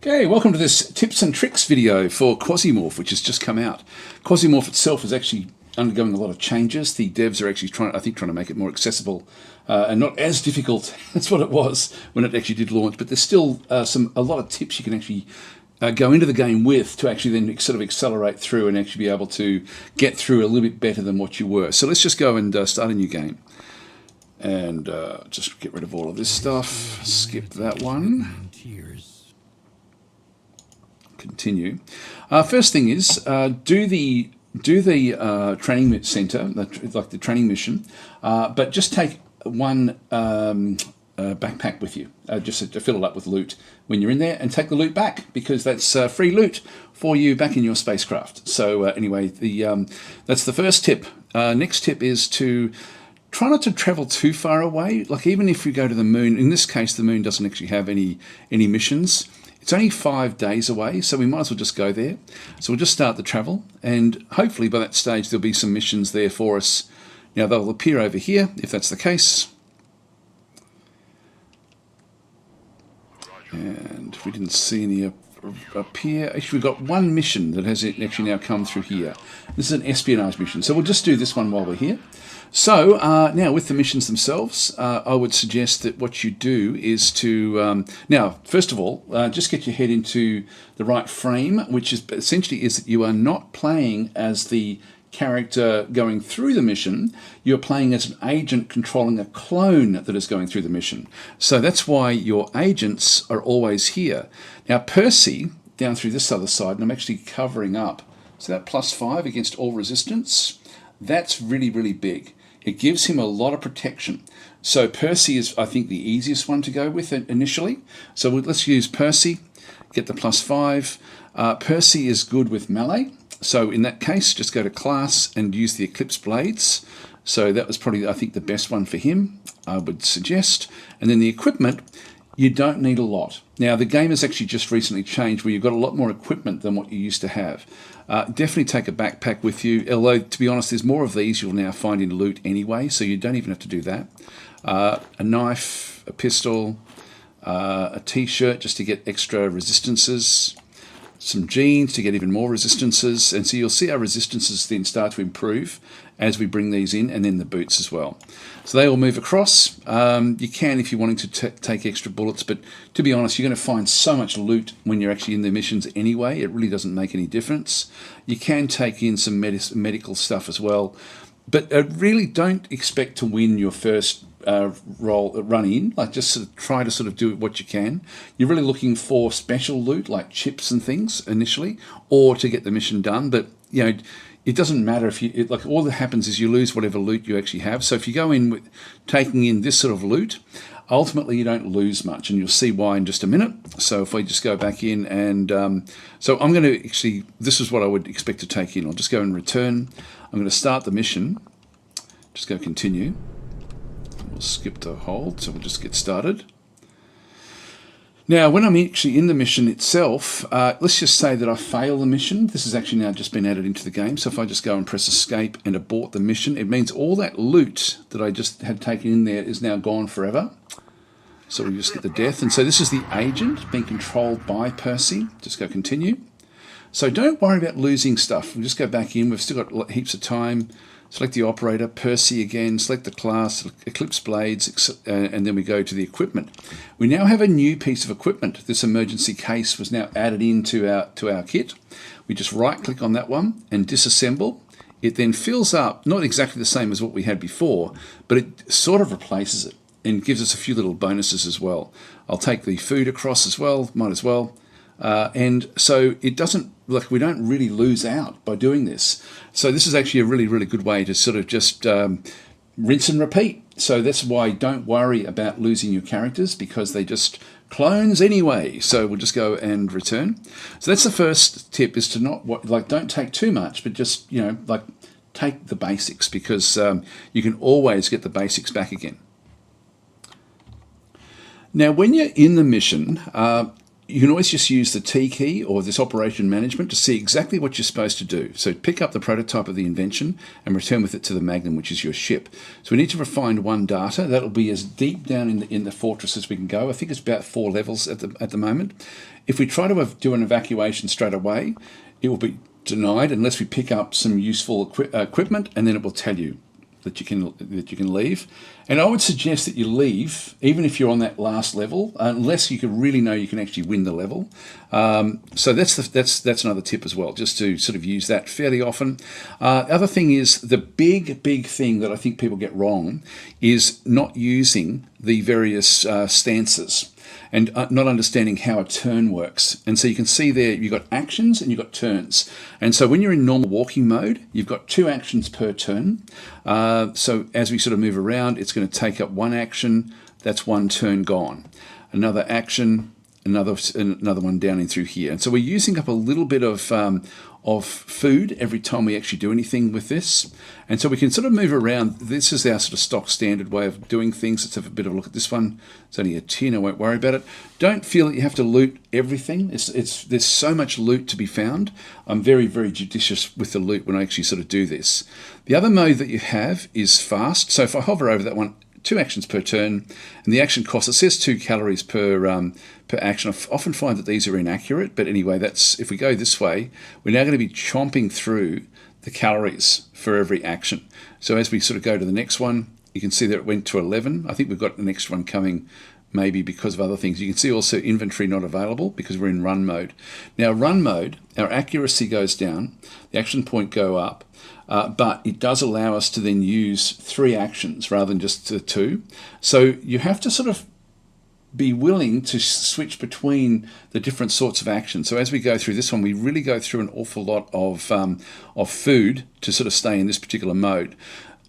Okay, welcome to this tips and tricks video for Quasimorph, which has just come out. Quasimorph itself is actually undergoing a lot of changes. The devs are actually trying to make it more accessible and not as difficult as what it was when it actually did launch. But there's still a lot of tips you can actually go into the game with to actually then sort of accelerate through and actually be able to get through a little bit better than what you were. So let's just go and start a new game. And just get rid of all of this stuff. Skip that one. Continue. First thing is do the training center, like the training mission, but just take one backpack with you, just to fill it up with loot when you're in there, and take the loot back because that's free loot for you back in your spacecraft. So anyway, that's the first tip. Next tip is to try not to travel too far away. Like even if you go to the moon, in this case, the moon doesn't actually have any missions. It's only 5 days away, so we might as well just go there. So we'll just start the travel, and hopefully by that stage there'll be some missions there for us. Now they'll appear over here, if that's the case. And we didn't see any appear. Actually, we've got one mission that has actually now come through here. This is an espionage mission, so we'll just do this one while we're here. So now with the missions themselves, I would suggest that what you do is to, now first of all, just get your head into the right frame, which is essentially is that you are not playing as the character going through the mission, you're playing as an agent controlling a clone that is going through the mission. So that's why your agents are always here. Now Percy, down through this other side, and I'm actually covering up, so that +5 against all resistance, that's really, really big. It gives him a lot of protection. So Percy is, I think, the easiest one to go with initially. So let's use Percy, get the +5. Percy is good with melee. So in that case, just go to class and use the Eclipse Blades. So that was probably, I think, the best one for him, I would suggest. And then the equipment, you don't need a lot. Now, the game has actually just recently changed where you've got a lot more equipment than what you used to have. Definitely take a backpack with you, although, to be honest, there's more of these you'll now find in loot anyway, so you don't even have to do that. A knife, a pistol, a t-shirt just to get extra resistances, some jeans to get even more resistances, and so you'll see our resistances then start to improve as we bring these in, and then the boots as well. So they all move across. You can if you're wanting to take extra bullets, but to be honest, you're going to find so much loot when you're actually in the missions anyway, it really doesn't make any difference. You can take in some medical stuff as well, but really don't expect to win your first run in. Like just sort of try to sort of do what you can. You're really looking for special loot like chips and things initially, or to get the mission done, but you know, it doesn't matter if you, like all that happens is you lose whatever loot you actually have. So if you go in with taking in this sort of loot, ultimately you don't lose much, and you'll see why in just a minute. So if we just go back in and, so I'm going to actually, this is what I would expect to take in. I'll just go and return. I'm going to start the mission. Just go continue. We'll skip the hold, so we'll just get started. Now, when I'm actually in the mission itself, let's just say that I fail the mission. This has actually now just been added into the game. So if I just go and press escape and abort the mission, it means all that loot that I just had taken in there is now gone forever. So we just get the death. And so this is the agent being controlled by Percy. Just go continue. So don't worry about losing stuff. We'll just go back in. We've still got heaps of time. Select the operator, Percy again, select the class, Eclipse Blades, and then we go to the equipment. We now have a new piece of equipment. This emergency case was now added into our kit. We just right-click on that one and disassemble. It then fills up, not exactly the same as what we had before, but it sort of replaces it and gives us a few little bonuses as well. I'll take the food across as well, might as well. And so it doesn't, like we don't really lose out by doing this. So this is actually a really, really good way to sort of just rinse and repeat. So that's why don't worry about losing your characters, because they just clones anyway. So we'll just go and return. So that's the first tip, is to not, like, don't take too much, but just, you know, like take the basics, because you can always get the basics back again. Now, when you're in the mission, you can always just use the T key or this operation management to see exactly what you're supposed to do. So pick up the prototype of the invention and return with it to the Magnum, which is your ship. So we need to refine one data. That'll be as deep down in the fortress as we can go. I think it's about 4 levels at the moment. If we try to do an evacuation straight away, it will be denied unless we pick up some useful equipment, and then it will tell you that you can leave. And I would suggest that you leave even if you're on that last level, unless you can really know you can actually win the level. So that's another tip as well, just to sort of use that fairly often. Other thing is the big thing that I think people get wrong is not using the various stances and not understanding how a turn works. And so you can see there you've got actions and you've got turns. And so when you're in normal walking mode, you've got 2 actions per turn. So as we sort of move around, it's going to take up 1 action. That's 1 turn gone. Another action, another one down in through here. And so we're using up a little bit of food every time we actually do anything with this. And so we can sort of move around. This is our sort of stock standard way of doing things. Let's have a bit of a look at this one. It's only a tin, I won't worry about it. Don't feel that you have to loot everything. There's so much loot to be found. I'm very judicious with the loot when I actually sort of do this. The other mode that you have is fast. So if I hover over that one, 2 actions per turn, and the action cost, it says 2 calories per action. I often find that these are inaccurate, but anyway, that's if we go this way, we're now going to be chomping through the calories for every action. So as we sort of go to the next one, you can see that it went to 11. I think we've got the next one coming maybe because of other things. You can see also inventory not available because we're in run mode. Now run mode, our accuracy goes down, the action point go up, but it does allow us to then use 3 actions rather than just 2. So you have to sort of be willing to switch between the different sorts of actions. So as we go through this one, we really go through an awful lot of food to sort of stay in this particular mode.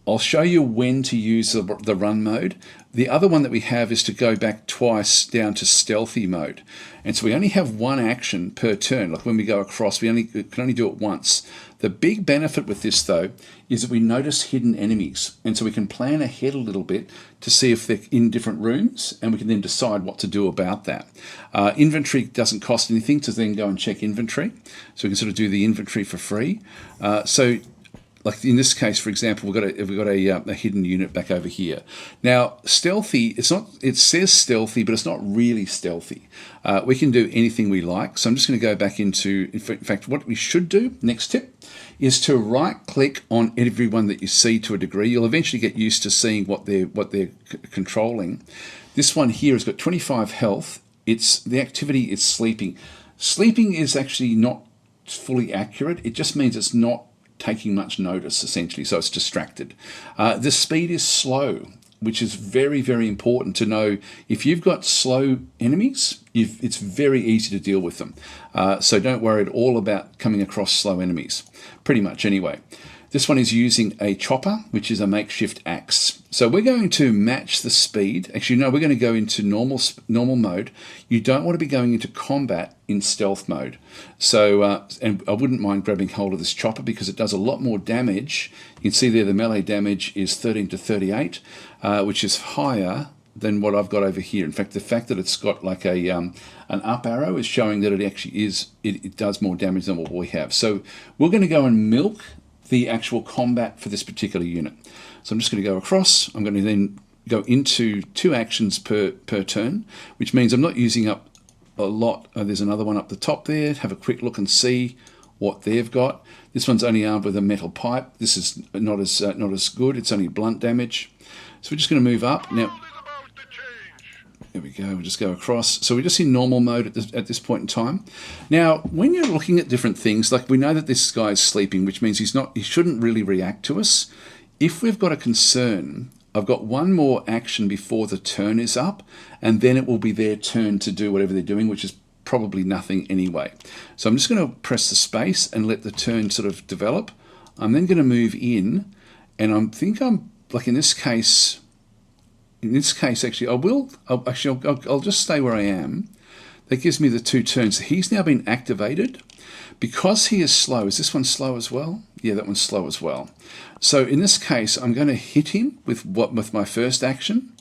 I'll show you when to use the run mode. The other one that we have is to go back twice down to stealthy mode. And so we only have 1 action per turn. Like when we go across, we can only do it once. The big benefit with this though is that we notice hidden enemies. And so we can plan ahead a little bit to see if they're in different rooms, and we can then decide what to do about that. Inventory doesn't cost anything to then go and check inventory. So we can sort of do the inventory for free. Like in this case, for example, we've got a hidden unit back over here. Now, stealthy, it says stealthy, but it's not really stealthy. We can do anything we like. So I'm just going to go back into, in fact, what we should do, next tip, is to right-click on everyone that you see to a degree. You'll eventually get used to seeing what they're controlling. This one here has got 25 health. The activity is sleeping. Sleeping is actually not fully accurate. It just means it's not taking much notice, essentially, so it's distracted. The speed is slow, which is very important to know. If you've got slow enemies, it's very easy to deal with them. So don't worry at all about coming across slow enemies, pretty much anyway. This one is using a chopper, which is a makeshift axe. So we're going to match the speed. Actually, no, we're going to go into normal mode. You don't want to be going into combat in stealth mode. So, and I wouldn't mind grabbing hold of this chopper because it does a lot more damage. You can see there the melee damage is 13 to 38, which is higher than what I've got over here. In fact, the fact that it's got like an up arrow is showing that it actually it does more damage than what we have. So we're going to go and milk the actual combat for this particular unit. So I'm just going to go across. I'm going to then go into 2 actions per turn, which means I'm not using up a lot. There's another one up the top there. Have a quick look and see what they've got. This one's only armed with a metal pipe. This is not as good. It's only blunt damage. So we're just going to move up now. There we go, we'll just go across. So we're just in normal mode at this point in time. Now, when you're looking at different things, like we know that this guy is sleeping, which means he shouldn't really react to us. If we've got a concern, I've got 1 more action before the turn is up, and then it will be their turn to do whatever they're doing, which is probably nothing anyway. So I'm just going to press the space and let the turn sort of develop. I'm then going to move in, and like in this case, actually, I'll just stay where I am. That gives me the 2 turns. He's now been activated. Because he is slow, is this one slow as well? Yeah, that one's slow as well. So in this case, I'm going to hit him with my first action.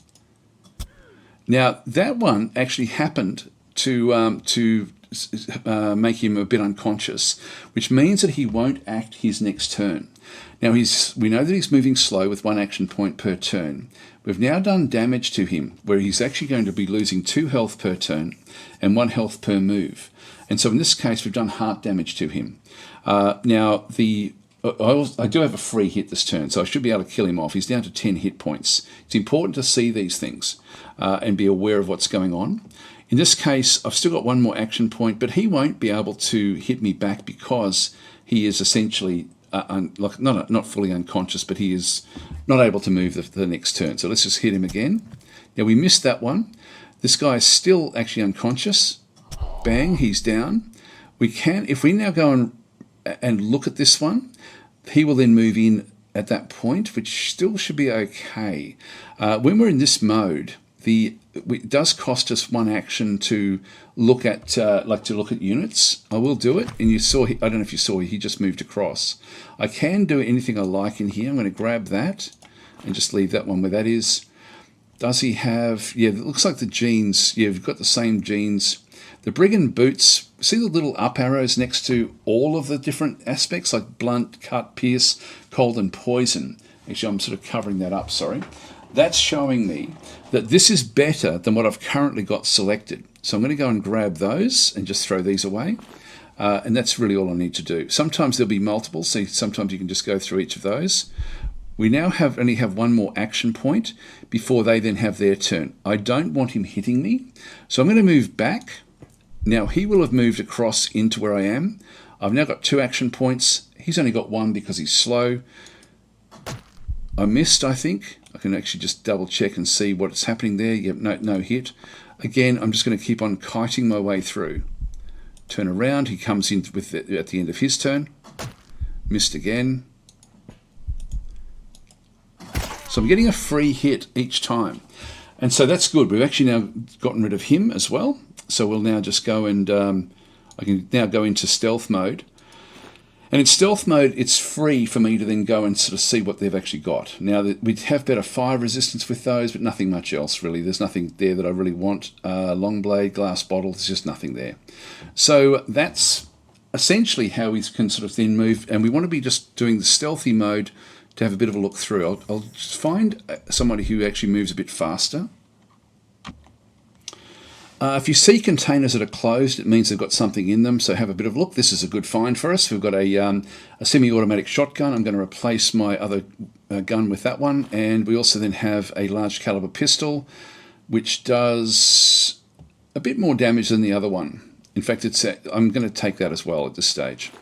Now, that one actually happened make him a bit unconscious, which means that he won't act his next turn. Now we know that he's moving slow with 1 action point per turn. We've now done damage to him, where he's actually going to be losing 2 health per turn and 1 health per move. And so in this case, we've done heart damage to him. Now I do have a free hit this turn, so I should be able to kill him off. He's down to 10 hit points. It's important to see these things and be aware of what's going on. In this case, I've still got 1 more action point, but he won't be able to hit me back because he is essentially not fully unconscious, but he is not able to move the next turn. So let's just hit him again. Now we missed that one. This guy is still actually unconscious. Bang, he's down. We can, if we now go and look at this one, he will then move in at that point, which still should be okay. When we're in this mode, it does cost us 1 action to look at units. I will do it, and you saw. I don't know if you saw. He just moved across. I can do anything I like in here. I'm going to grab that and just leave that one where that is. Does he have? Yeah, it looks like the genes. Yeah, we've got the same genes. The brigand boots. See the little up arrows next to all of the different aspects, like blunt, cut, pierce, cold, and poison. Actually, I'm sort of covering that up. Sorry. That's showing me that this is better than what I've currently got selected. So I'm going to go and grab those and just throw these away. And that's really all I need to do. Sometimes there'll be multiple, so sometimes you can just go through each of those. We now only have 1 more action point before they then have their turn. I don't want him hitting me, so I'm going to move back. Now he will have moved across into where I am. I've now got 2 action points. He's only got 1 because he's slow. I missed, I think. I can actually just double check and see what's happening there. Yep, no hit. Again, I'm just going to keep on kiting my way through. Turn around, he comes in at the end of his turn. Missed again. So I'm getting a free hit each time. And so that's good. We've actually now gotten rid of him as well. So we'll now just go and I can now go into stealth mode. And in stealth mode, it's free for me to then go and sort of see what they've actually got. Now, we have better fire resistance with those, but nothing much else, really. There's nothing there that I really want. Long blade, glass bottle, there's just nothing there. So that's essentially how we can sort of then move. And we want to be just doing the stealthy mode to have a bit of a look through. I'll just find somebody who actually moves a bit faster. If you see containers that are closed, it means they've got something in them, so have a bit of a look. This is a good find for us. We've got a semi-automatic shotgun. I'm going to replace my other gun with that one, and we also then have a large caliber pistol, which does a bit more damage than the other one. In fact, I'm going to take that as well at this stage.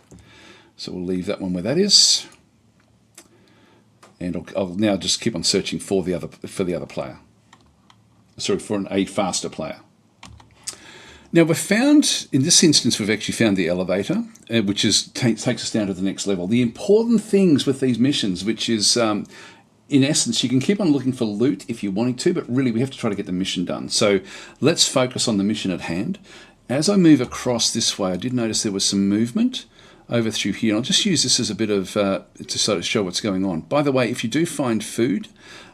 So we'll leave that one where that is, and I'll now just keep on searching for the other player. Sorry, for a faster player. Now we've found, in this instance, we've actually found the elevator, which takes us down to the next level. The important things with these missions, which is, in essence, you can keep on looking for loot if you're wanting to, but really we have to try to get the mission done. So let's focus on the mission at hand. As I move across this way, I did notice there was some movement over through here. And I'll just use this as a bit of, to sort of show what's going on. By the way, if you do find food,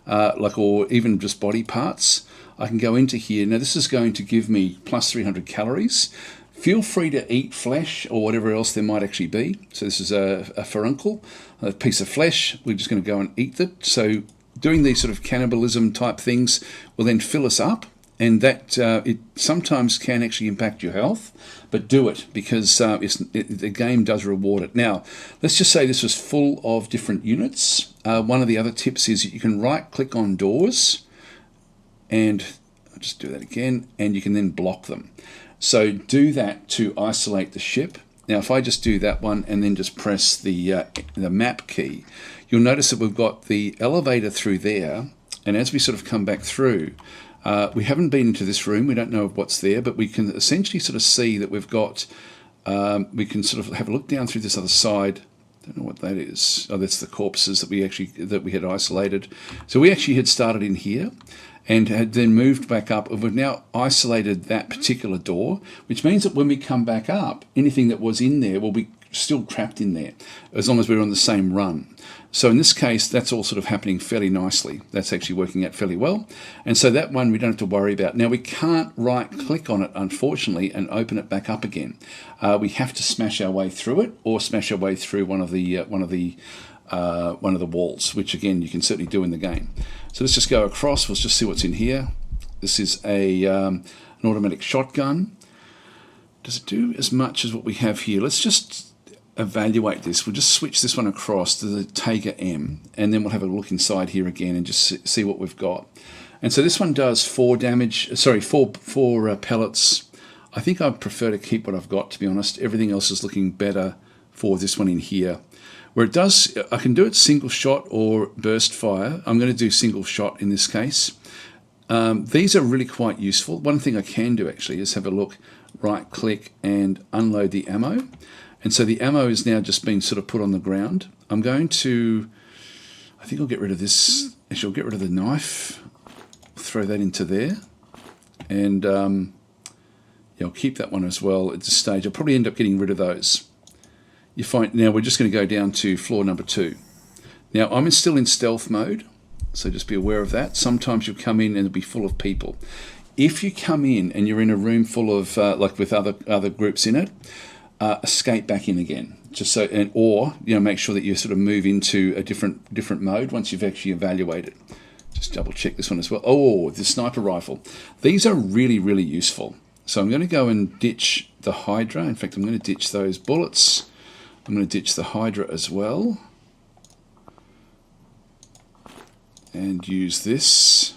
or even just body parts, I can go into here. Now this is going to give me plus 300 calories. Feel free to eat flesh or whatever else there might actually be. So this is a furuncle, a piece of flesh. We're just going to go and eat it. So doing these sort of cannibalism type things will then fill us up, and that it sometimes can actually impact your health, but do it because the game does reward it. Now, let's just say this was full of different units. One of the other tips is you can right click on doors, and I'll just do that again, and you can then block them. So do that to isolate the ship. Now if I just do that one and then just press the map key, you'll notice that we've got the elevator through there, and as we sort of come back through, we haven't been into this room, we don't know what's there, but we can essentially sort of see that we've got, we can sort of have a look down through this other side. Don't know what that is. Oh, that's the corpses that we had isolated. So we actually had started in here and had then moved back up, and we've now isolated that particular door, which means that when we come back up, anything that was in there will be still trapped in there, as long as we're on the same run. So in this case, that's all sort of happening fairly nicely. That's actually working out fairly well. And so that one we don't have to worry about. Now we can't right-click on it, unfortunately, and open it back up again. We have to smash our way through it, or smash our way through one of the walls, which again you can certainly do in the game. So let's just go across. We'll just see what's in here. This is an automatic shotgun. Does it do as much as what we have here? Let's just evaluate this. We'll just switch this one across to the Tiger M, and then we'll have a look inside here again and just see what we've got. And so this one does 4 pellets. I think I prefer to keep what I've got, to be honest. Everything else is looking better for this one in here. Where it does, I can do it single shot or burst fire. I'm going to do single shot in this case. These are really quite useful. One thing I can do actually is have a look, right click and unload the ammo. And so the ammo is now just being sort of put on the ground. I'm going to, I think I'll get rid of this. Actually, I'll get rid of the knife, throw that into there. And yeah, I'll keep that one as well at this stage. I'll probably end up getting rid of those. You find, now we're just going to go down to floor number 2. Now I'm still in stealth mode, so just be aware of that. Sometimes you'll come in and it'll be full of people. If you come in and you're in a room full of, like with other groups in it, escape back in again, just so, and or make sure that you sort of move into a different mode once you've actually evaluated. Just double check this one as well. Oh, the sniper rifle. These are really, really useful. So I'm going to go and ditch the Hydra. In fact, I'm going to ditch those bullets. I'm going to ditch the Hydra as well, and use this.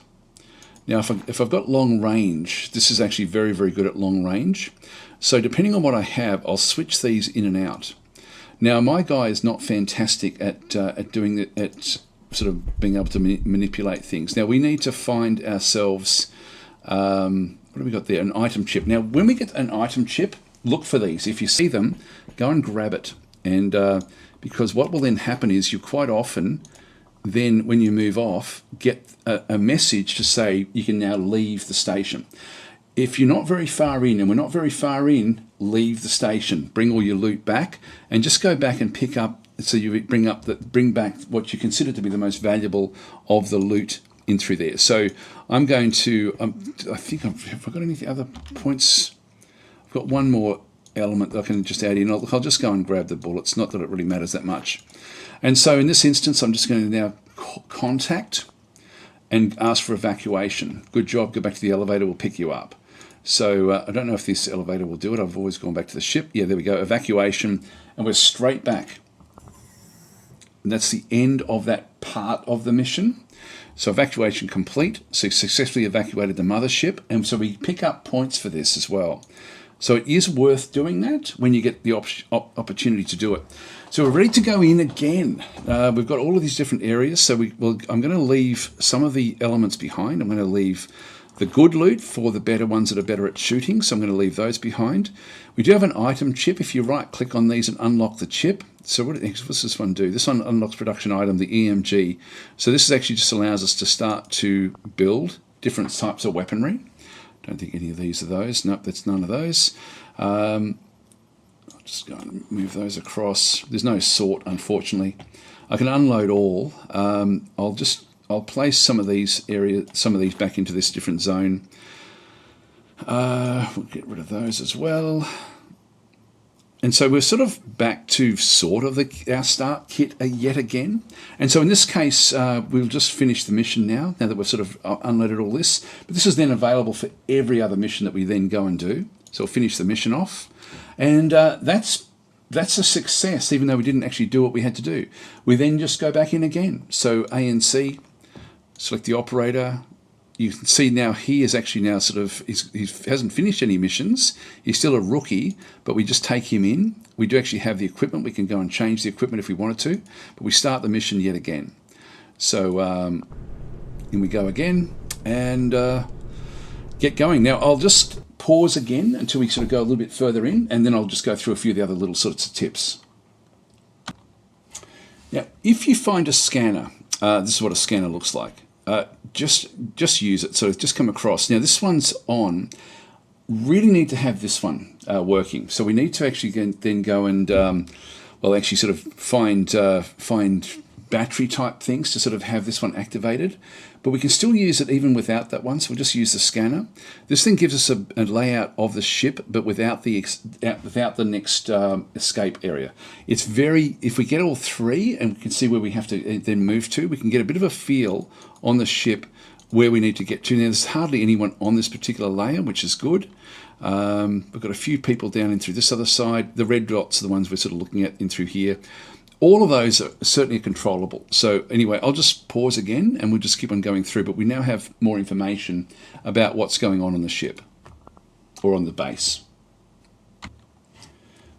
Now, if I've got long range, this is actually very, very good at long range. So depending on what I have, I'll switch these in and out. Now, my guy is not fantastic at doing it, at sort of being able to manipulate things. Now, we need to find ourselves, what have we got there? An item chip. Now, when we get an item chip, look for these. If you see them, go and grab it. And because what will then happen is you quite often, then when you move off, get a message to say you can now leave the station. If you're not very far in, and we're not very far in, leave the station. Bring all your loot back, and just go back and pick up. So you bring back what you consider to be the most valuable of the loot in through there. So I'm going to. I think have I got any other points? I've got one more element that I can just add in. I'll just go and grab the bullets. Not that it really matters that much. And so in this instance, I'm just going to now contact and ask for evacuation. Good job. Go back to the elevator. We'll pick you up. So I don't know if this elevator will do it. I've always gone back to the ship. Yeah, there we go. Evacuation. And we're straight back. And that's the end of that part of the mission. So evacuation complete. So successfully evacuated the mothership. And so we pick up points for this as well. So it is worth doing that when you get the opportunity to do it. So we're ready to go in again. We've got all of these different areas. So I'm going to leave some of the elements behind. I'm going to leave the good loot for the better ones that are better at shooting. So I'm going to leave those behind. We do have an item chip. If you right click on these and unlock the chip. So what's this one do? This one unlocks production item, the EMG. So this actually just allows us to start to build different types of weaponry. Don't think any of these are those. Nope, that's none of those. I'll just go and move those across. There's no sort, unfortunately. I can unload all. I'll place some of these back into this different zone. We'll get rid of those as well. And so we're sort of back to sort of our start kit yet again. And so in this case, we'll just finish the mission now that we've sort of unloaded all this. But this is then available for every other mission that we then go and do. So we'll finish the mission off. And that's a success, even though we didn't actually do what we had to do. We then just go back in again. So A and C, select the operator. You can see now he is actually now sort of, he hasn't finished any missions. He's still a rookie, but we just take him in. We do actually have the equipment. We can go and change the equipment if we wanted to, but we start the mission yet again. So in we go again and get going. Now I'll just pause again until we sort of go a little bit further in, and then I'll just go through a few of the other little sorts of tips. Now, if you find a scanner, this is what a scanner looks like. Just use it. So it's just come across. Now this one's on. really need to have this one working. So we need to actually then go and, well, actually sort of find battery type things to sort of have this one activated. But we can still use it even without that one, so we'll just use the scanner. This thing gives us a layout of the ship, but without the next escape area. It's very, if we get all three and we can see where we have to then move to, we can get a bit of a feel on the ship where we need to get to. Now, there's hardly anyone on this particular layer, which is good. We've got a few people down in through this other side. The red dots are the ones we're sort of looking at in through here. All of those are certainly controllable. So anyway, I'll just pause again and we'll just keep on going through, but we now have more information about what's going on the ship or on the base.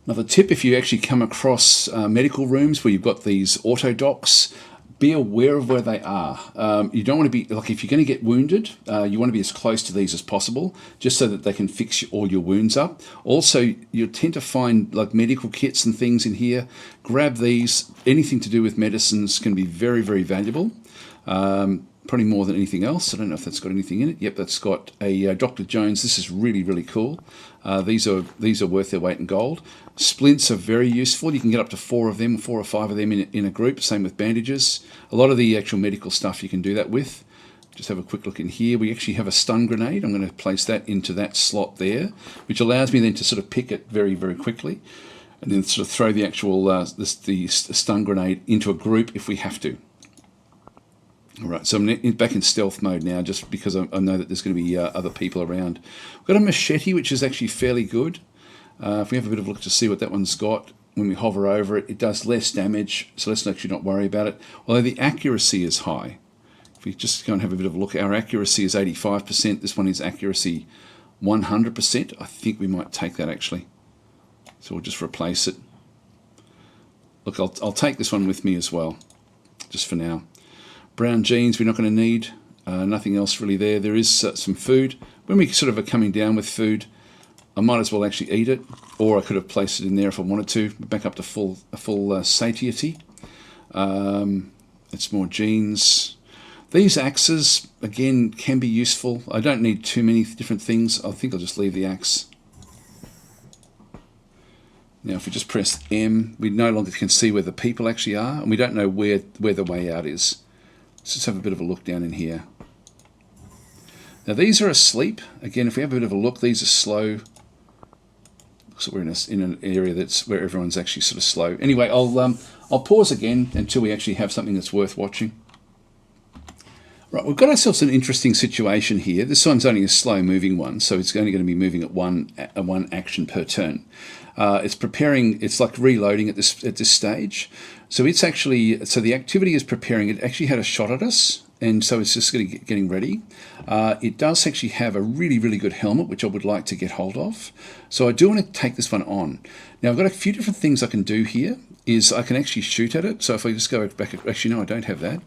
Another tip, if you actually come across medical rooms where you've got these auto docks, be aware of where they are. You don't want to be, like if you're going to get wounded, you want to be as close to these as possible, just so that they can fix all your wounds up. Also, you tend to find like medical kits and things in here. Grab these. Anything to do with medicines can be very, very valuable. Probably more than anything else. I don't know if that's got anything in it. Yep, that's got a Dr. Jones. This is really, really cool. These are worth their weight in gold. Splints are very useful. You can get up to 4 of them, 4 or 5 of them in a group. Same with bandages. A lot of the actual medical stuff you can do that with. Just have a quick look in here. We actually have a stun grenade. I'm going to place that into that slot there, which allows me then to sort of pick it very, very quickly, and then sort of throw the actual the stun grenade into a group if we have to. All right, so I'm back in stealth mode now, just because I know that there's going to be other people around. We've got a machete, which is actually fairly good. If we have a bit of a look to see what that one's got, when we hover over it, it does less damage, so let's actually not worry about it. Although the accuracy is high. If we just go and have a bit of a look, our accuracy is 85%. This one is accuracy 100%. I think we might take that actually. So we'll just replace it. Look, I'll take this one with me as well, just for now. Brown jeans we're not going to need. Nothing else really there. There is some food. When we sort of are coming down with food, I might as well actually eat it, or I could have placed it in there if I wanted to. Back up to full satiety. It's more jeans. These axes, again, can be useful. I don't need too many different things. I think I'll just leave the axe. Now, if we just press M, we no longer can see where the people actually are, and we don't know where the way out is. Let's just have a bit of a look down in here. Now, these are asleep. Again, if we have a bit of a look, these are slow. So we're in an area that's where everyone's actually sort of slow. Anyway, I'll pause again until we actually have something that's worth watching. Right, we've got ourselves an interesting situation here. This one's only a slow-moving one, so it's only going to be moving at one action per turn. It's preparing. It's like reloading at this stage. So it's actually the activity is preparing. It actually had a shot at us, and so it's just getting ready. It does actually have a really, really good helmet, which I would like to get hold of. So I do want to take this one on. Now I've got a few different things I can do here. Is I can actually shoot at it. So if I just go back, actually no, I don't have that.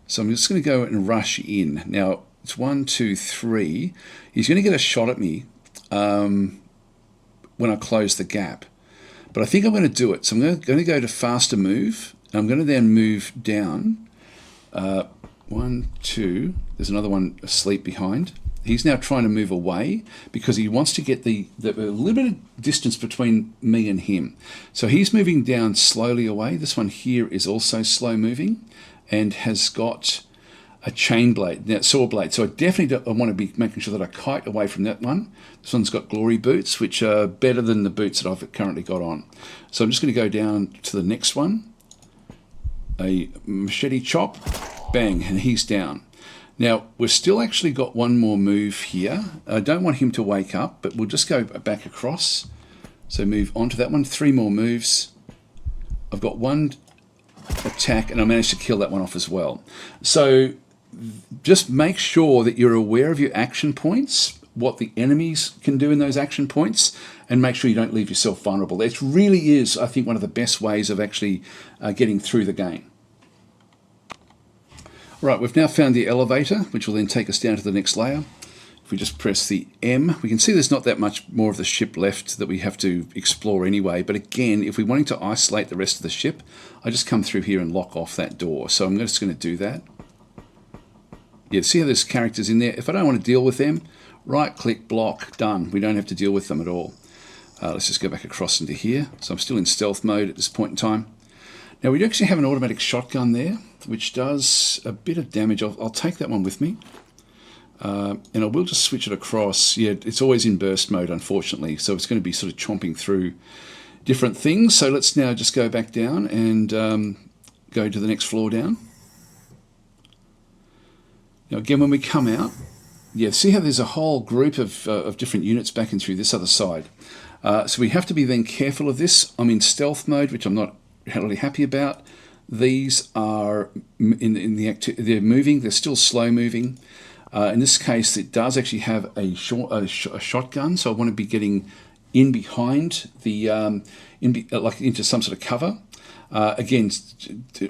So I'm just going to go and rush in. Now it's 1, 2, 3. He's going to get a shot at me when I close the gap. But I think I'm going to do it. So I'm going to go to faster move. I'm going to then move down. 1, 2. There's another one asleep behind. He's now trying to move away because he wants to get the limited distance between me and him. So he's moving down slowly away. This one here is also slow moving and has got a chain blade, now saw blade. So I definitely want to be making sure that I kite away from that one. This one's got glory boots, which are better than the boots that I've currently got on. So I'm just going to go down to the next one. A machete chop, bang, and he's down. Now, we've still actually got one more move here. I don't want him to wake up, but we'll just go back across. So move on to that one. 3 more moves. I've got one attack, and I managed to kill that one off as well. So just make sure that you're aware of your action points, what the enemies can do in those action points, and make sure you don't leave yourself vulnerable. It really is, I think, one of the best ways of actually getting through the game. Right, we've now found the elevator, which will then take us down to the next layer. If we just press the M, we can see there's not that much more of the ship left that we have to explore anyway. But again, if we're wanting to isolate the rest of the ship, I just come through here and lock off that door. So I'm just going to do that. Yeah, see how there's characters in there? If I don't want to deal with them, Right click, block, done. We don't have to deal with them at all. Let's just go back across into here. So I'm still in stealth mode at this point in time. Now we do actually have an automatic shotgun there, which does a bit of damage. I'll take that one with me. And I will just switch it across. Yeah, it's always in burst mode, unfortunately. So it's going to be sort of chomping through different things. So let's now just go back down and go to the next floor down. Now again, when we come out, yeah, see how there's a whole group of different units backing through this other side. So we have to be then careful of this. I'm in stealth mode, which I'm not really happy about. These are they're moving. They're still slow moving. In this case, it does actually have a shotgun, so I want to be getting in behind the like into some sort of cover. Again,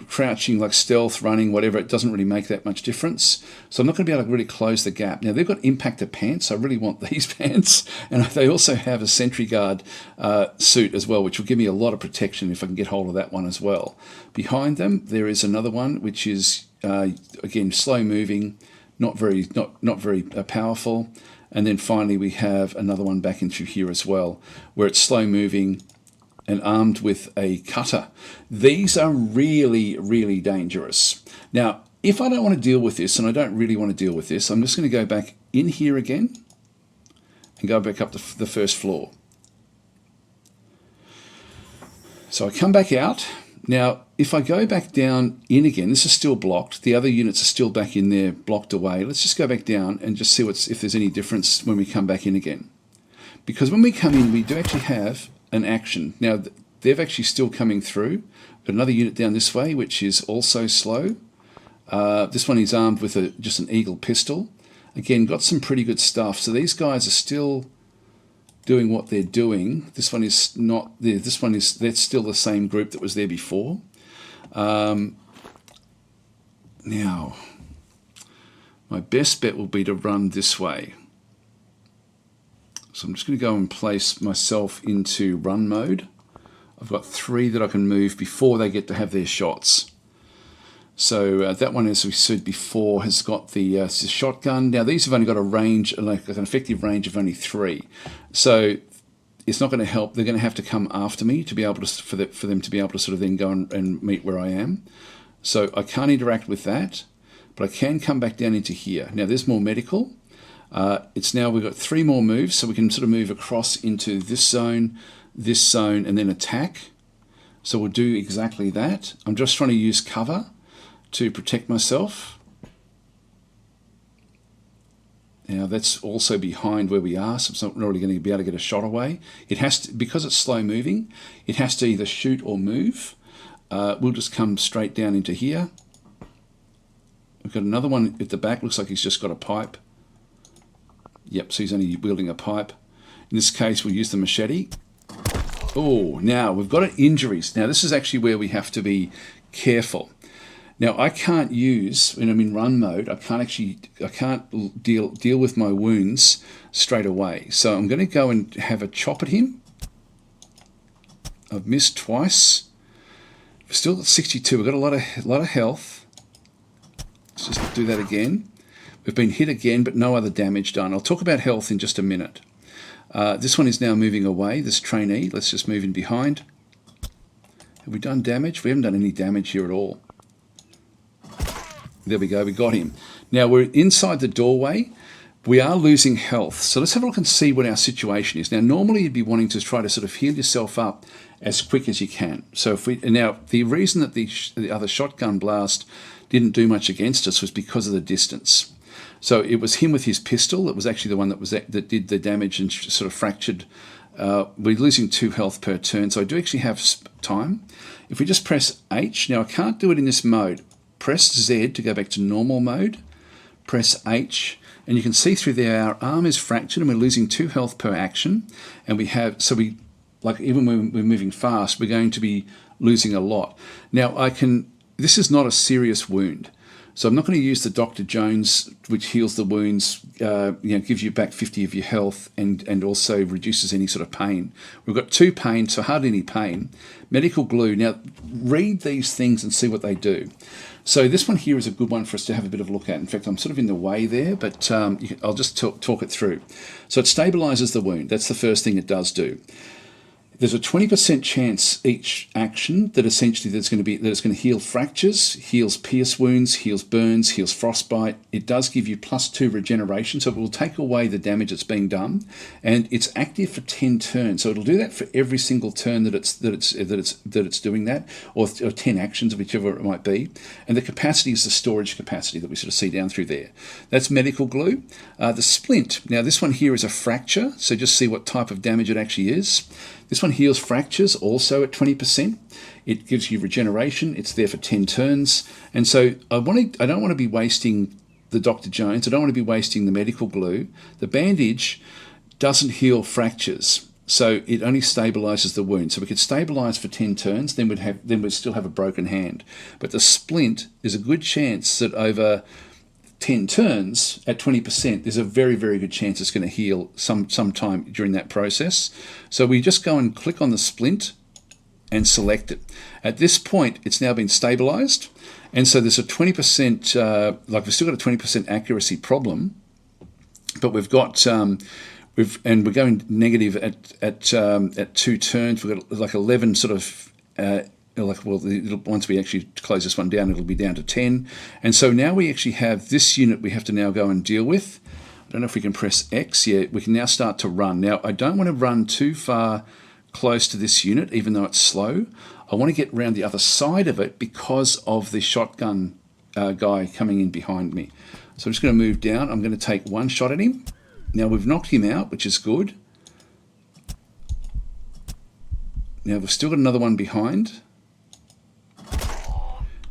crouching, like stealth, running, whatever, it doesn't really make that much difference. So I'm not going to be able to really close the gap. Now, they've got impactor pants. I really want these pants. And they also have a sentry guard suit as well, which will give me a lot of protection if I can get hold of that one as well. Behind them, there is another one, which is, again, slow moving, not very powerful. And then finally, we have another one back in through here as well, where it's slow moving and armed with a cutter. These are really, really dangerous. Now, if I don't want to deal with this, and I don't really want to deal with this, I'm just going to go back in here again and go back up to the first floor. So I come back out. Now, if I go back down in again, this is still blocked. The other units are still back in there, blocked away. Let's just go back down and just see if there's any difference when we come back in again. Because when we come in, we do actually have an action. Now, they're actually still coming through. Got another unit down this way, which is also slow. This one is armed with just an Eagle pistol. Again, got some pretty good stuff. So these guys are still doing what they're doing. This one is not there. That's still the same group that was there before. Now, my best bet will be to run this way. So I'm just going to go and place myself into run mode. I've got 3 that I can move before they get to have their shots. So that one, as we said before, has got the shotgun. Now these have only got a range, like an effective range of only 3. So it's not going to help. They're going to have to come after me to be able to for them to be able to sort of then go and meet where I am. So I can't interact with that, but I can come back down into here. Now there's more medical. It's now we've got 3 more moves, so we can sort of move across into this zone, and then attack. So we'll do exactly that. I'm just trying to use cover to protect myself. Now that's also behind where we are, so it's not really going to be able to get a shot away. It has to, because it's slow moving, it has to either shoot or move. We'll just come straight down into here. We've got another one at the back, looks like he's just got a pipe. Yep, so he's only wielding a pipe. In this case, we'll use the machete. Oh, now we've got injuries. Now this is actually where we have to be careful. Now I can't use, when I'm in run mode, I can't deal with my wounds straight away. So I'm going to go and have a chop at him. I've missed twice. We've still got 62. We've got a lot of health. Let's just do that again. We've been hit again, but no other damage done. I'll talk about health in just a minute. This one is now moving away, this trainee. Let's just move in behind. Have we done damage? We haven't done any damage here at all. There we go, we got him. Now we're inside the doorway. We are losing health. So let's have a look and see what our situation is. Now normally you'd be wanting to try to sort of heal yourself up as quick as you can. So now the reason that the other shotgun blast didn't do much against us was because of the distance. So it was him with his pistol that was actually the one that did the damage and sort of fractured. We're losing 2 health per turn, so I do actually have time. If we just press H, now I can't do it in this mode. Press Z to go back to normal mode. Press H, and you can see through there our arm is fractured and we're losing 2 health per action. And even when we're moving fast, we're going to be losing a lot. Now this is not a serious wound. So I'm not going to use the Dr. Jones, which heals the wounds, gives you back 50 of your health and also reduces any sort of pain. We've got 2 pain, so hardly any pain. Medical glue. Now, read these things and see what they do. So this one here is a good one for us to have a bit of a look at. In fact, I'm sort of in the way there, but I'll just talk it through. So it stabilizes the wound. That's the first thing it does do. There's a 20% chance each action that essentially it's going to heal fractures, heals pierce wounds, heals burns, heals frostbite. It does give you +2 regeneration, so it will take away the damage that's being done, and it's active for 10 turns. So it'll do that for every single turn that it's doing that, or 10 actions, whichever it might be. And the capacity is the storage capacity that we sort of see down through there. That's medical glue. The splint. Now this one here is a fracture, so just see what type of damage it actually is. This one heals fractures, also at 20%. It gives you regeneration. It's there for 10 turns. And so I don't want to be wasting the Dr. Jones. I don't want to be wasting the medical glue. The bandage doesn't heal fractures, so it only stabilizes the wound. So we could stabilize for 10 turns, then we'd still have a broken hand. But the splint is a good chance that over 10 turns at 20%, there's a very, very good chance it's going to heal sometime during that process. So we just go and click on the splint and select it. At this point, it's now been stabilized. And so there's a 20%, we've still got a 20% accuracy problem, but we've got, and we're going negative at 2 turns. We've got like 11 sort of, once we actually close this one down, it'll be down to 10. And so now we actually have this unit we have to now go and deal with. I don't know if we can press X. Yeah, we can now start to run. Now, I don't want to run too far close to this unit, even though it's slow. I want to get around the other side of it because of the shotgun guy coming in behind me. So I'm just going to move down. I'm going to take 1 shot at him. Now, we've knocked him out, which is good. Now, we've still got another one behind.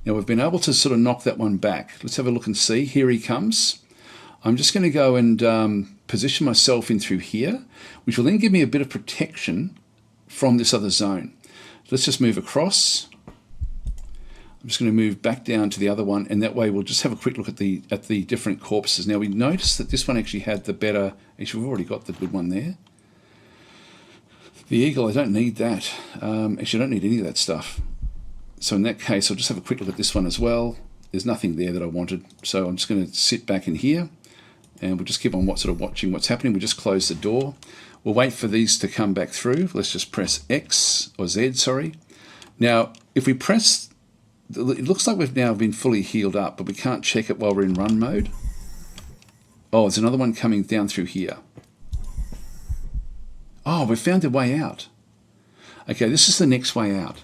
Now we've been able to sort of knock that one back. Let's have a look and see. Here he comes. I'm just going to go and position myself in through here, which will then give me a bit of protection from this other zone. Let's just move across. I'm just going to move back down to the other one, and that way we'll just have a quick look at the different corpses. Now we notice that this one actually had the better. Actually, we've already got the good one there. The eagle, I don't need that. Actually, I don't need any of that stuff. So in that case, I'll just have a quick look at this one as well. There's nothing there that I wanted. So I'm just going to sit back in here and we'll just keep on watching what's happening. We'll just close the door. We'll wait for these to come back through. Let's just press X or Z, sorry. Now, if we press, it looks like we've now been fully healed up, but we can't check it while we're in run mode. Oh, there's another one coming down through here. Oh, we found a way out. Okay, this is the next way out.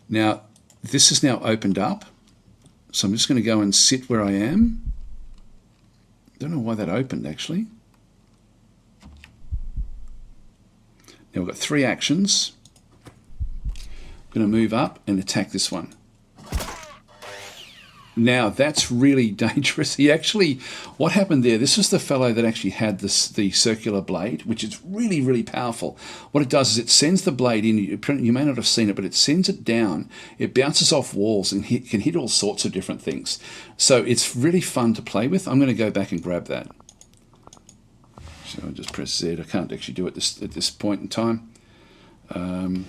Now, this is now opened up, so I'm just going to go and sit where I am. Don't know why that opened, actually. Now we've got 3 actions. I'm going to move up and attack this one. Now, that's really dangerous. He actually, what happened there, this is the fellow that actually had the circular blade, which is really, really powerful. What it does is it sends the blade in. You may not have seen it, but it sends it down. It bounces off walls and can hit all sorts of different things. So it's really fun to play with. I'm going to go back and grab that. So I'll just press Z. I can't actually do it at this point in time. Should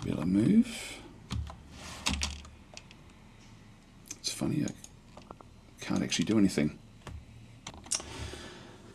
be able to move. Funny, I can't actually do anything.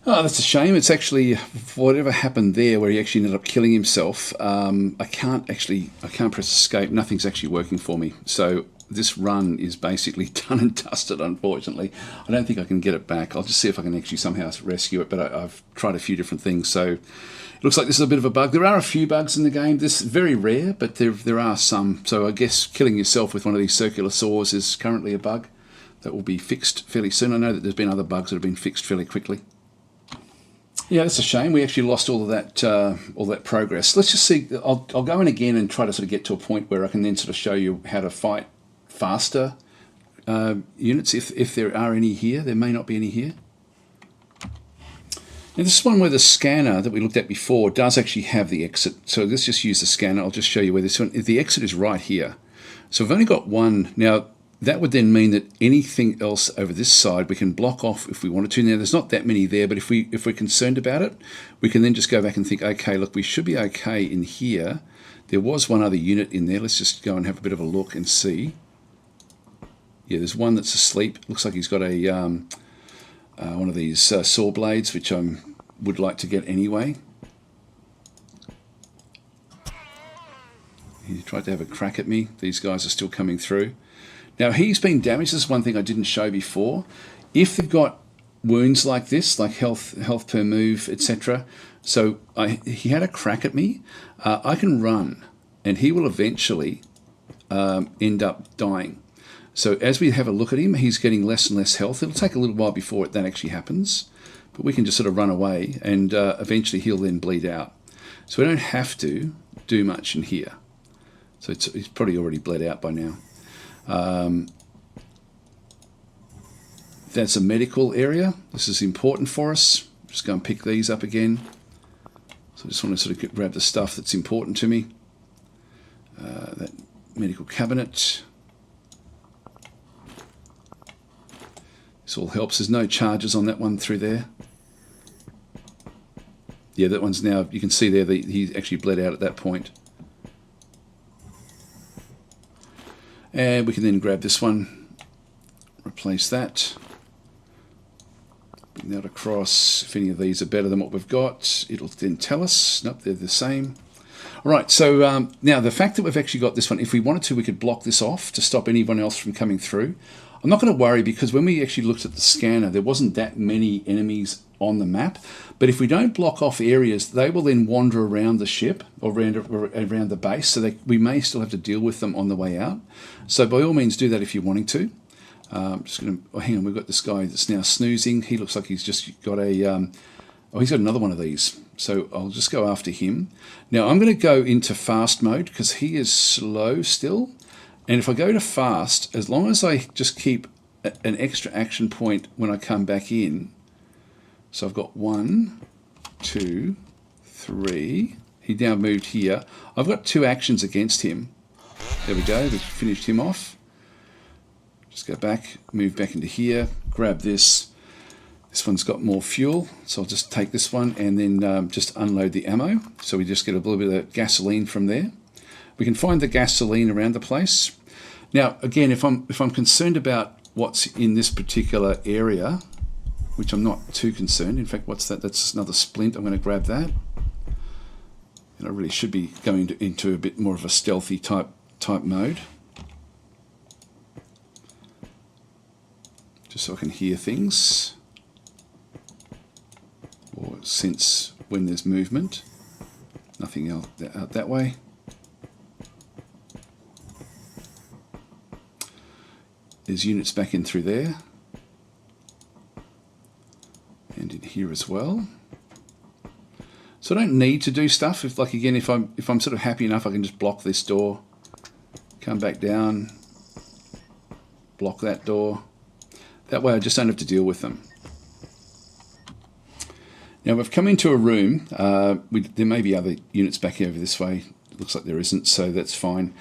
Oh, that's a shame. It's actually whatever happened there where he actually ended up killing himself. I can't press escape. Nothing's actually working for me. So this run is basically done and dusted, unfortunately. I don't think I can get it back. I'll just see if I can actually somehow rescue it, but I've tried a few different things. So it looks like this is a bit of a bug. There are a few bugs in the game. This is very rare, but there are some. So I guess killing yourself with one of these circular saws is currently a bug that will be fixed fairly soon. I know that there's been other bugs that have been fixed fairly quickly. Yeah, that's a shame. We actually lost all of that progress. Let's just see. I'll go in again and try to sort of get to a point where I can then sort of show you how to fight faster units, if there are any here. There may not be any here. Now this is one where the scanner that we looked at before does actually have the exit. So let's just use the scanner. I'll just show you where this one. The exit is right here. So we've only got one. Now, that would then mean that anything else over this side we can block off if we wanted to. Now, there's not that many there, but if we're concerned about it, we can then just go back and think, okay, look, we should be okay in here. There was one other unit in there. Let's just go and have a bit of a look and see. Yeah, there's one that's asleep. Looks like he's got a one of these saw blades, which I would like to get anyway. He tried to have a crack at me. These guys are still coming through. Now, he's been damaged. This is one thing I didn't show before. If they've got wounds like this, like health per move, etc. So he had a crack at me. I can run, and he will eventually end up dying. So as we have a look at him, he's getting less and less health. It'll take a little while before that actually happens, but we can just sort of run away, and eventually he'll then bleed out. So we don't have to do much in here. So he's probably already bled out by now. That's a medical area. This is important for us. Just go and pick these up again. So I just want to sort of grab the stuff that's important to me. That medical cabinet. This all helps. There's no charges on that one through there. Yeah, that one's now, you can see there that he actually bled out at that point. And we can then grab this one, replace that, bring that across. If any of these are better than what we've got, it'll then tell us. Nope, they're the same. All right, so now the fact that we've actually got this one, if we wanted to, we could block this off to stop anyone else from coming through. I'm not going to worry, because when we actually looked at the scanner, there wasn't that many enemies on the map. But if we don't block off areas, they will then wander around the ship or around the base, so we may still have to deal with them on the way out. So by all means, do that if you're wanting to. Just going to hang on. We've got this guy that's now snoozing. He looks like he's just got a he's got another one of these. So I'll just go after him. Now I'm going to go into fast mode because he is slow still. And if I go to fast, as long as I just keep an extra action point when I come back in. So I've got 1, 2, 3. He now moved here. I've got 2 actions against him. There we go. We've finished him off. Just go back, move back into here, grab this. This one's got more fuel, so I'll just take this one and then just unload the ammo. So we just get a little bit of gasoline from there. We can find the gasoline around the place. Now, again, if I'm concerned about what's in this particular area, which I'm not too concerned. In fact, what's that? That's another splint. I'm going to grab that. And I really should be going into a bit more of a stealthy type mode, just so I can hear things or sense when there's movement. Nothing else out that way. There's units back in through there. And in here as well. So I don't need to do stuff. If I'm sort of happy enough, I can just block this door, come back down, block that door. That way I just don't have to deal with them. Now we've come into a room. There may be other units back over this way. It looks like there isn't, so that's fine.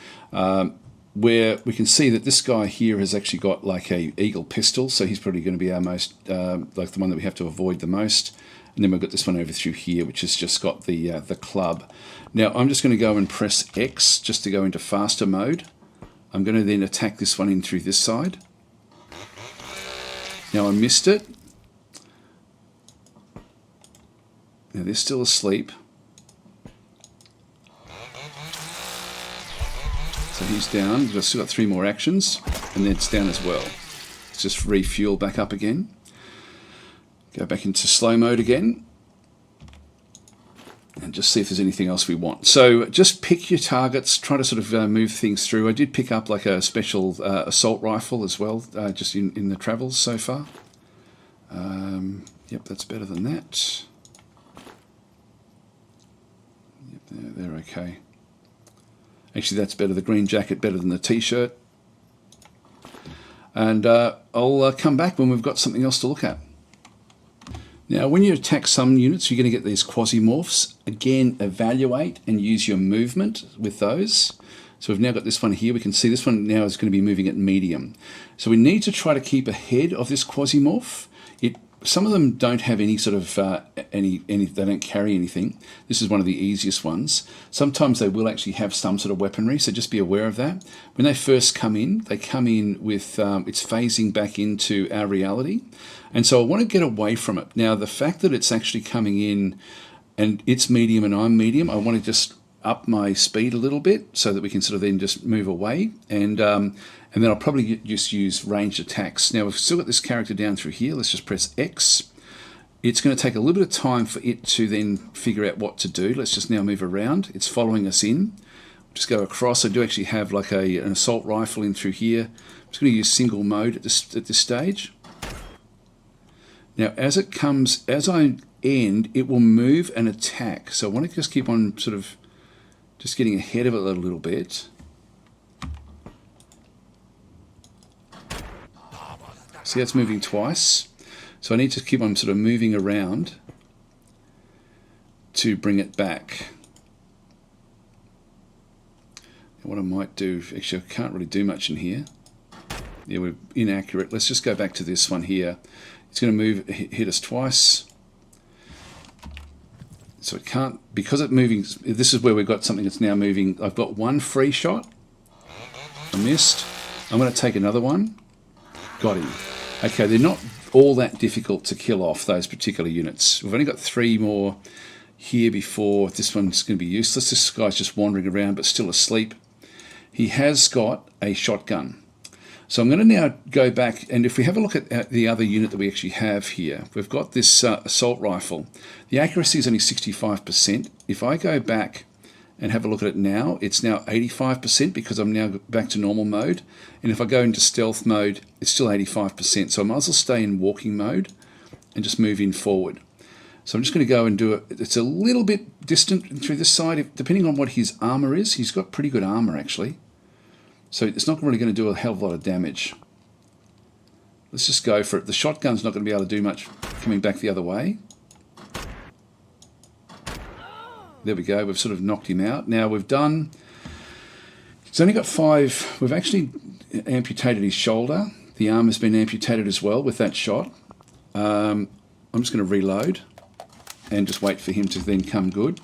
Where we can see that this guy here has actually got like a eagle pistol, so he's probably going to be our most, like the one that we have to avoid the most. And then we've got this one over through here, which has just got the club. Now I'm just going to go and press X just to go into faster mode. I'm going to then attack this one in through this side. Now I missed it. Now they're still asleep. So he's down. We've still got 3 more actions, and then it's down as well. Let's just refuel back up again. Go back into slow mode again. And just see if there's anything else we want. So just pick your targets, try to sort of move things through. I did pick up like a special assault rifle as well, just in the travels so far. Yep, that's better than that. Yep, they're okay. Actually, that's better, the green jacket better than the t-shirt. And I'll come back when we've got something else to look at. Now, when you attack some units, you're going to get these Quasimorphs. Again, evaluate and use your movement with those. So we've now got this one here. We can see this one now is going to be moving at medium. So we need to try to keep ahead of this Quasimorph. Some of them don't have any sort of, they don't carry anything. This is one of the easiest ones. Sometimes they will actually have some sort of weaponry, so just be aware of that. When they first come in, they come in with, it's phasing back into our reality. And so I want to get away from it. Now, the fact that it's actually coming in and it's medium and I'm medium, I want to just up my speed a little bit so that we can sort of then just move away. And then I'll probably just use ranged attacks. Now we've still got this character down through here. Let's just press X. It's going to take a little bit of time for it to then figure out what to do. Let's just now move around. It's following us in. Just go across. I do actually have like an assault rifle in through here. I'm just going to use single mode at this stage. Now as I end, it will move and attack. So I want to just keep on sort of just getting ahead of it a little bit. See, that's moving twice. So I need to keep on sort of moving around to bring it back. And what I might do, actually I can't really do much in here. Yeah, we're inaccurate. Let's just go back to this one here. It's going to hit us twice. So it can't, because it's moving, this is where we've got something that's now moving. I've got one free shot. I missed. I'm going to take another one. Got him. Okay, they're not all that difficult to kill off, those particular units. We've only got 3 more here before this one's going to be useless. This guy's just wandering around but still asleep. He has got a shotgun. So I'm going to now go back, and if we have a look at the other unit that we actually have here, we've got this assault rifle. The accuracy is only 65%. If I go back and have a look at it now, it's now 85% because I'm now back to normal mode. And if I go into stealth mode, it's still 85%. So I might as well stay in walking mode and just move in forward. So I'm just going to go and do it. It's a little bit distant through this side, depending on what his armor is. He's got pretty good armor, actually. So it's not really going to do a hell of a lot of damage. Let's just go for it. The shotgun's not going to be able to do much coming back the other way. There we go. We've sort of knocked him out. Now we've done... He's only got 5... We've actually amputated his shoulder. The arm has been amputated as well with that shot. I'm just going to reload and just wait for him to then come good.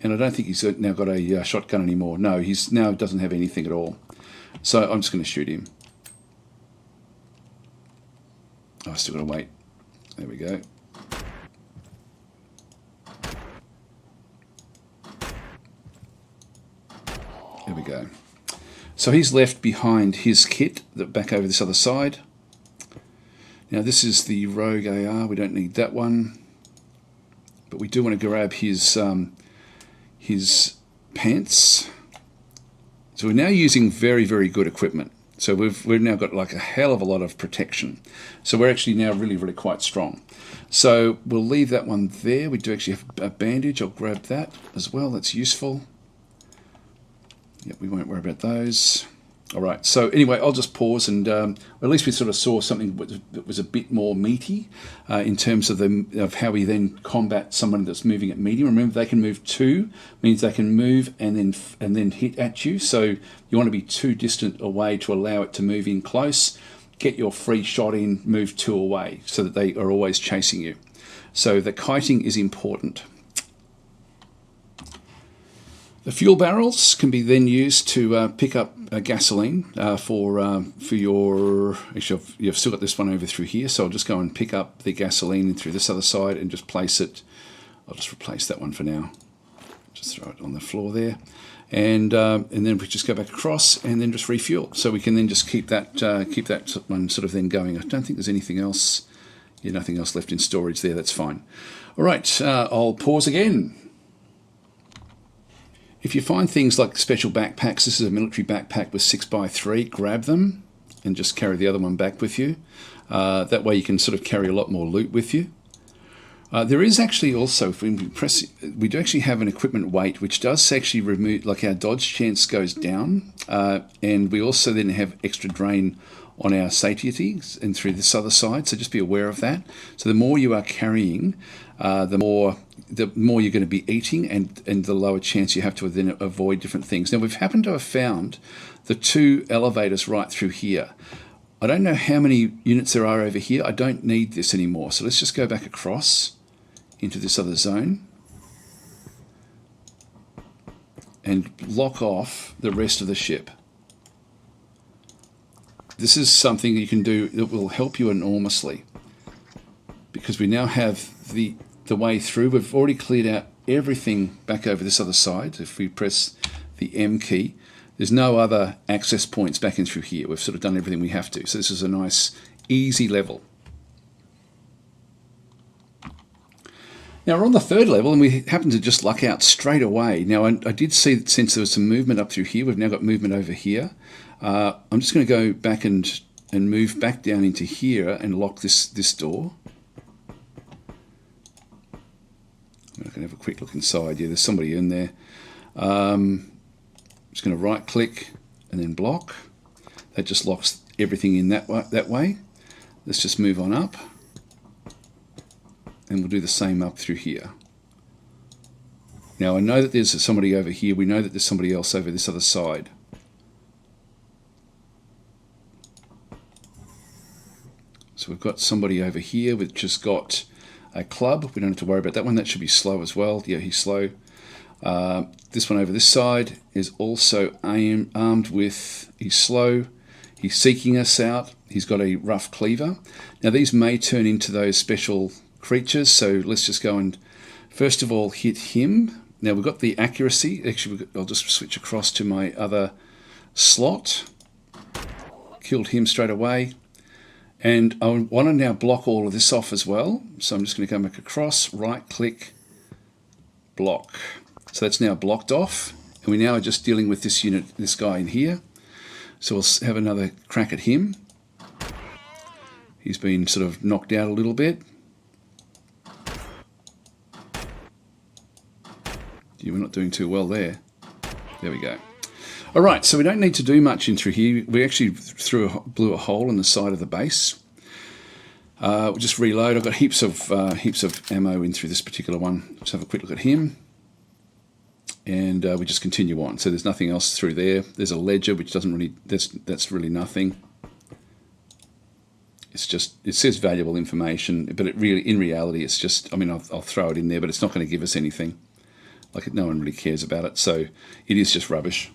And I don't think he's now got a shotgun anymore. No, he's now doesn't have anything at all. So I'm just going to shoot him. Oh, I've still got to wait. There we go. There we go. So he's left behind his kit back over this other side. Now this is the Rogue AR. We don't need that one. But we do want to grab his pants. So we're now using very, very good equipment. So we've now got like a hell of a lot of protection. So we're actually now really, really quite strong. So we'll leave that one there. We do actually have a bandage. I'll grab that as well. That's useful. Yep, we won't worry about those. All right, so anyway, I'll just pause and at least we sort of saw something that was a bit more meaty in terms of how we then combat someone that's moving at medium. Remember, they can move 2, means they can move and then hit at you. So you want to be too distant away to allow it to move in close. Get your free shot in, move 2 away so that they are always chasing you. So the kiting is important. The fuel barrels can be then used to pick up gasoline for your... Actually, you've still got this one over through here, so I'll just go and pick up the gasoline through this other side and just place it. I'll just replace that one for now. Just throw it on the floor there. And then we just go back across and then just refuel. So we can then just keep that one sort of then going. I don't think there's anything else. Yeah, nothing else left in storage there. That's fine. All right, I'll pause again. If you find things like special backpacks, this is a military backpack with 6x3, grab them and just carry the other one back with you. That way you can sort of carry a lot more loot with you. There is actually also, if we press, we do actually have an equipment weight, which does actually remove, like our dodge chance goes down. And we also then have extra drain on our satiety and through this other side, so just be aware of that. So the more you are carrying, the more you're going to be eating, and the lower chance you have to then avoid different things. Now we've happened to have found the 2 elevators right through here. I don't know how many units there are over here. I don't need this anymore, so let's just go back across into this other zone and block off the rest of the ship. This is something you can do that will help you enormously, because we now have the way through. We've already cleared out everything back over this other side. If we press the M key, there's no other access points back in through here. We've sort of done everything we have to. So this is a nice, easy level. Now we're on the 3rd level, and we happen to just luck out straight away. Now I did see that since there was some movement up through here, we've now got movement over here. I'm just going to go back and move back down into here and lock this door. I can have a quick look inside. Yeah, there's somebody in there. I'm just going to right click and then block. That just locks everything in that way. Let's just move on up, and we'll do the same up through here. Now I know that there's somebody over here. We know that there's somebody else over this other side. So we've got somebody over here which has got a club. We don't have to worry about that one. That should be slow as well. Yeah, he's slow. This one over this side is also armed with, he's slow. He's seeking us out. He's got a rough cleaver. Now these may turn into those special creatures, so let's just go and first of all hit him. Now we've got the accuracy. Actually, I'll just switch across to my other slot. Killed him straight away. And I want to now block all of this off as well. So I'm just going to come back across, right click, block. So that's now blocked off. And we now are just dealing with this unit, this guy in here. So we'll have another crack at him. He's been sort of knocked out a little bit. Yeah, we're not doing too well there. There we go. All right, so we don't need to do much in through here. We actually blew a hole in the side of the base. We'll just reload. I've got heaps of ammo in through this particular one. Let's have a quick look at him. And we just continue on. So there's nothing else through there. There's a ledger, which doesn't really, that's really nothing. It's just, it says valuable information, but it really, in reality, it's just, I mean, I'll throw it in there, but it's not going to give us anything. Like, no one really cares about it. So it is just rubbish.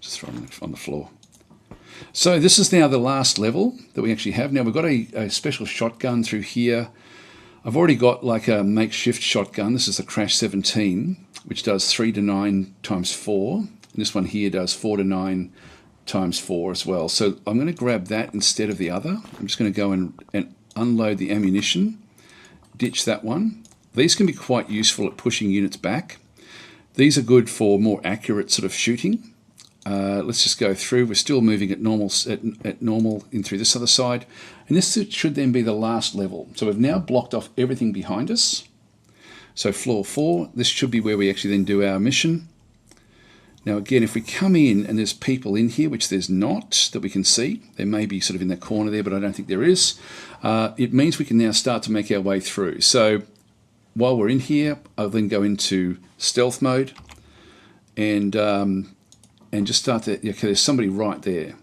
Just throw it on the floor. So this is now the last level that we actually have. Now we've got a special shotgun through here. I've already got like a makeshift shotgun. This is the Crash 17, which does 3 to 9 times 4. And this one here does 4 to 9 times 4 as well. So I'm going to grab that instead of the other. I'm just going to go and unload the ammunition, ditch that one. These can be quite useful at pushing units back. These are good for more accurate sort of shooting. Let's just go through. We're still moving at normal in through this other side, and this should then be the last level. So we've now blocked off everything behind us. So floor 4, this should be where we actually then do our mission. Now again, if we come in and there's people in here, which there's not that we can see, there may be sort of in that corner there, but I don't think there is. It means we can now start to make our way through. So while we're in here, I'll then go into stealth mode and just start to, okay, there's somebody right there.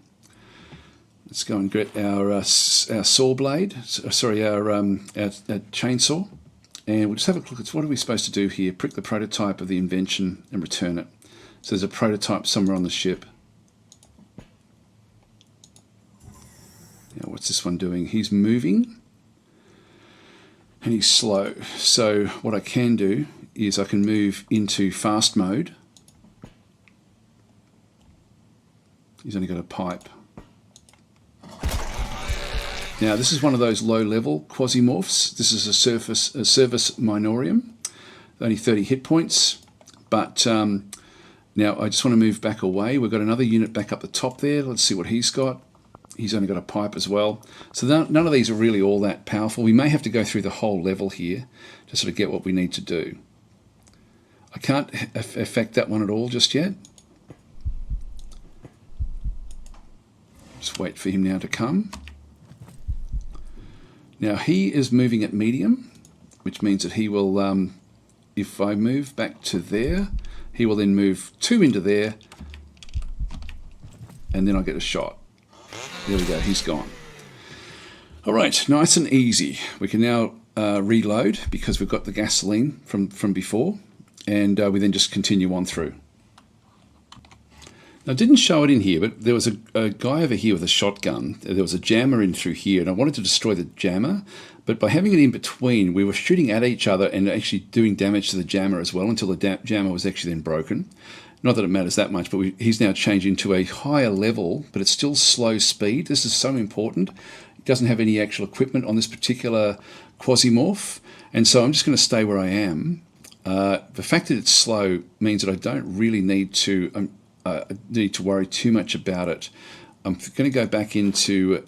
Let's go and get our saw blade, sorry, our chainsaw, and we'll just have a look at what are we supposed to do here. Prick the prototype of the invention and return it. So there's a prototype somewhere on the ship. Now what's this one doing? He's moving and he's slow. So what I can do is I can move into fast mode. He's only got a pipe. Now this is one of those low-level Quasimorphs. This is a service minorium, only 30 hit points. But now I just want to move back away. We've got another unit back up the top there. Let's see what he's got. He's only got a pipe as well. So none of these are really all that powerful. We may have to go through the whole level here to sort of get what we need to do. I can't affect that one at all just yet. Let's wait for him now to come. Now he is moving at medium, which means that he will, if I move back to there, he will then move 2 into there, and then I get a shot. There we go, he's gone. All right, nice and easy. We can now reload because we've got the gasoline from before, and we then just continue on through. Now, I didn't show it in here, but there was a guy over here with a shotgun. There was a jammer in through here, and I wanted to destroy the jammer, but by having it in between, we were shooting at each other and actually doing damage to the jammer as well until the jammer was actually then broken. Not that it matters that much, but he's now changing to a higher level, but it's still slow speed. This is so important. It doesn't have any actual equipment on this particular Quasimorph, and so I'm just going to stay where I am. The fact that it's slow means that I don't really need to worry too much about it. I'm going to go back into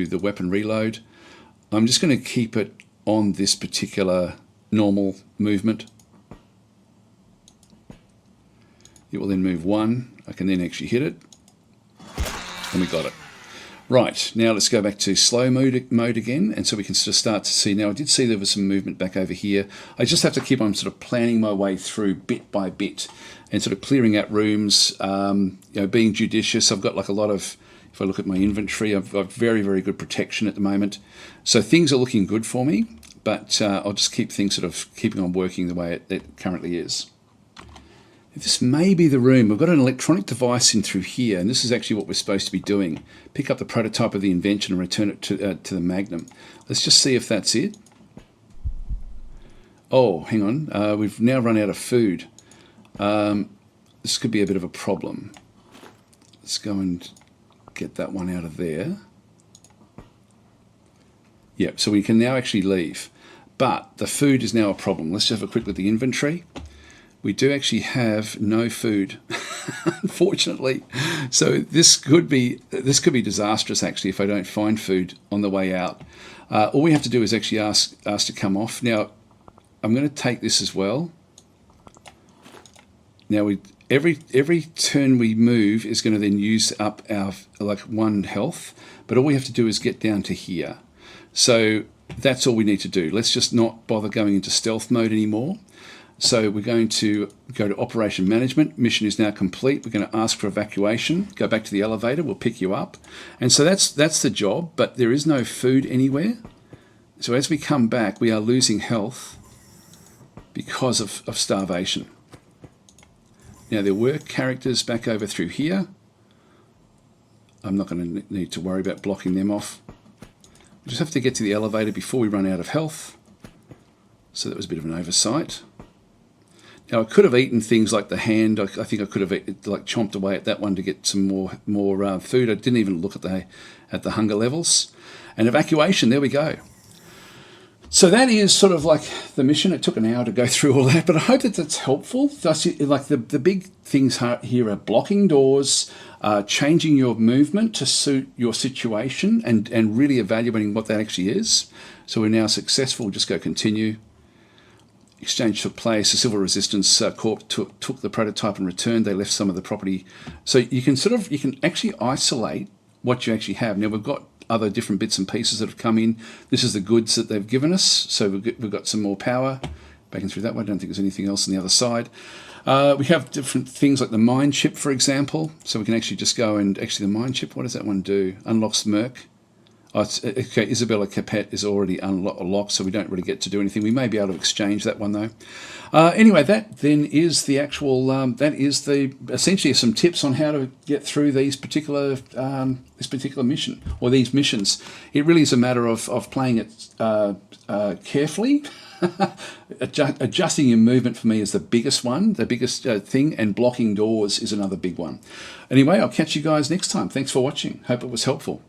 the weapon reload. I'm just going to keep it on this particular normal movement. It will then move 1. I can then actually hit it, and we got it. Right, now let's go back to slow mode again, and so we can sort of start to see. Now I did see there was some movement back over here. I just have to keep on sort of planning my way through bit by bit and sort of clearing out rooms, being judicious. I've got like a lot of, if I look at my inventory, I've got very, very good protection at the moment. So things are looking good for me, but I'll just keep things sort of keeping on working the way it currently is. This may be the room. We've got an electronic device in through here, and this is actually what we're supposed to be doing. Pick up the prototype of the invention and return it to the Magnum. Let's just see if that's it. Oh, hang on. We've now run out of food. This could be a bit of a problem. Let's go and get that one out of there. Yeah, so we can now actually leave. But the food is now a problem. Let's just have a quick look at the inventory. We do actually have no food, unfortunately. So this could be disastrous actually if I don't find food on the way out. All we have to do is actually ask to come off. Now I'm going to take this as well. Now every turn we move is going to then use up our 1 health, but all we have to do is get down to here. So that's all we need to do. Let's just not bother going into stealth mode anymore. So we're going to go to Operation Management. Mission is now complete. We're going to ask for evacuation. Go back to the elevator. We'll pick you up. And so that's the job, but there is no food anywhere. So as we come back, we are losing health because of starvation. Now there were characters back over through here. I'm not going to need to worry about blocking them off. We just have to get to the elevator before we run out of health. So that was a bit of an oversight. Now I could have eaten things like the hand. I think I could have chomped away at that one to get some more food. I didn't even look at the hunger levels. And evacuation. There we go. So that is sort of like the mission. It took an hour to go through all that, but I hope that that's helpful. Like the big things here are blocking doors, changing your movement to suit your situation, and really evaluating what that actually is. So we're now successful. We'll just go continue. Exchange took place. The Civil Resistance Corps took the prototype and returned. They left some of the property. So you can actually isolate what you actually have. Now we've got other different bits and pieces that have come in. This is the goods that they've given us. So we've got some more power. Backing through that way. I don't think there's anything else on the other side. We have different things like the mine chip, for example. So we can actually just go and actually the mine chip. What does that one do? Unlocks Merc. Oh, okay, Isabella Capet is already unlocked, so we don't really get to do anything. We may be able to exchange that one though. Anyway, that then is the actual. That is the essentially some tips on how to get through these particular this particular mission or these missions. It really is a matter of playing it carefully. Adjusting your movement for me is the biggest one, the biggest thing, and blocking doors is another big one. Anyway, I'll catch you guys next time. Thanks for watching. Hope it was helpful.